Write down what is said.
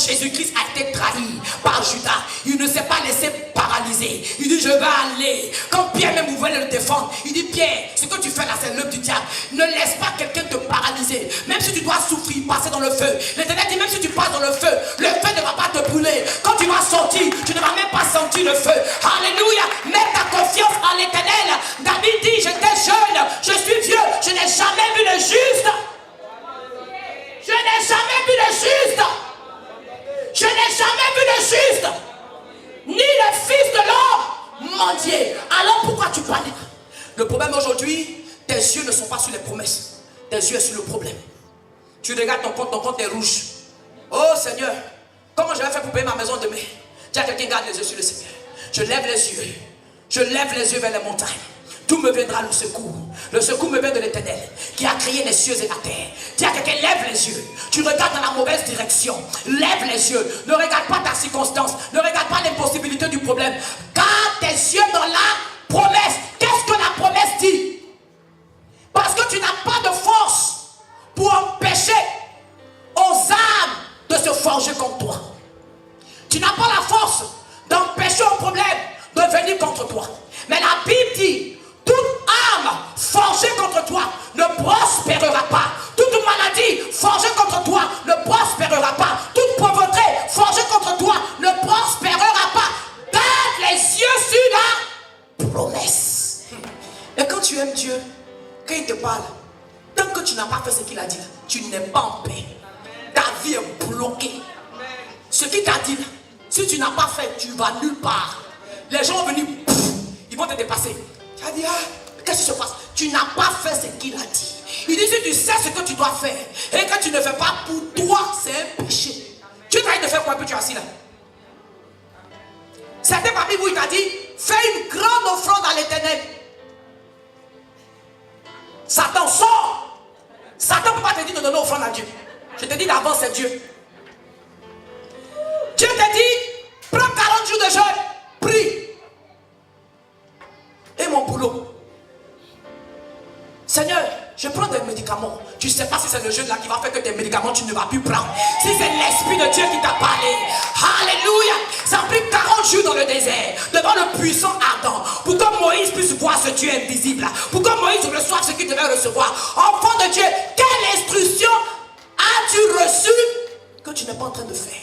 Jésus-Christ a été trahi par Judas, il ne s'est pas laissé paralyser. Il dit, je vais aller. Quand Pierre même voulait le défendre, il dit, Pierre, ce que tu fais là, c'est l'œuvre du diable. Ne laisse pas quelqu'un te paralyser. Même si tu dois souffrir, passer dans le feu. L'Éternel dit, même si tu passes dans le feu ne va pas te brûler. Quand tu vas sortir, tu ne vas même pas sentir le feu. Alléluia. Mets ta confiance en l'Éternel. David dit, j'étais jeune, je suis vieux, je n'ai jamais vu le juste. Je n'ai jamais vu le juste. Je n'ai jamais vu le juste. Ni le fils de l'homme mendier. Alors pourquoi tu paniques? Le problème aujourd'hui, tes yeux ne sont pas sur les promesses. Tes yeux sont sur le problème. Tu regardes ton compte est rouge. Oh Seigneur, comment je vais faire pour payer ma maison demain? Dis à quelqu'un, garde les yeux sur le Seigneur. Je lève les yeux. Je lève les yeux vers les montagnes. D'où me viendra le secours? Le secours me vient de l'Éternel qui a créé les cieux et la terre. Dis à quelqu'un, lève les yeux. Tu regardes dans la mauvaise direction. Lève les yeux. Ne regarde pas ta circonstance. Ne regarde pas l'impossibilité du problème. Garde tes yeux dans la promesse. Qu'est-ce que la promesse dit? Parce que tu n'as pas de force pour empêcher aux âmes de se forger contre toi. Tu n'as pas la force d'empêcher au problème de venir contre toi. Mais la Bible dit, toute âme forgée contre toi ne prospérera pas. Toute maladie forgée contre toi ne prospérera pas. Toute pauvreté forgée contre toi ne prospérera pas. Garde les yeux sur la promesse. Et quand tu aimes Dieu, quand il te parle, tant que tu n'as pas fait ce qu'il a dit, tu n'es pas en paix. Ta vie est bloquée. Ce qu'il t'a dit, si tu n'as pas fait, tu vas nulle part. Les gens vont venir, ils vont te dépasser. Tu as dit, qu'est-ce qui se passe? Tu n'as pas fait ce qu'il a dit. Il dit, si tu sais ce que tu dois faire et que tu ne fais pas pour toi, c'est un péché. Tu es en train de faire quoi que tu es assis là? C'était parmi vous, il t'a dit, fais une grande offrande à l'Éternel. Satan sort. Satan ne peut pas te dire de donner offrande à Dieu. Je te dis d'avance, c'est Dieu. Dieu te dit, prends 40 jours de jeûne, prie. Et mon boulot? Seigneur, je prends des médicaments. Tu ne sais pas si c'est le jeûne là qui va faire que tes médicaments tu ne vas plus prendre. Si c'est l'Esprit de Dieu qui t'a parlé. Alléluia. Ça a pris 40 jours dans le désert, devant le puissant ardent, pour que Moïse puisse voir ce Dieu invisible. Pour que Moïse reçoive ce qu'il devait recevoir. Enfant de Dieu, quelle instruction as-tu reçu que tu n'es pas en train de faire?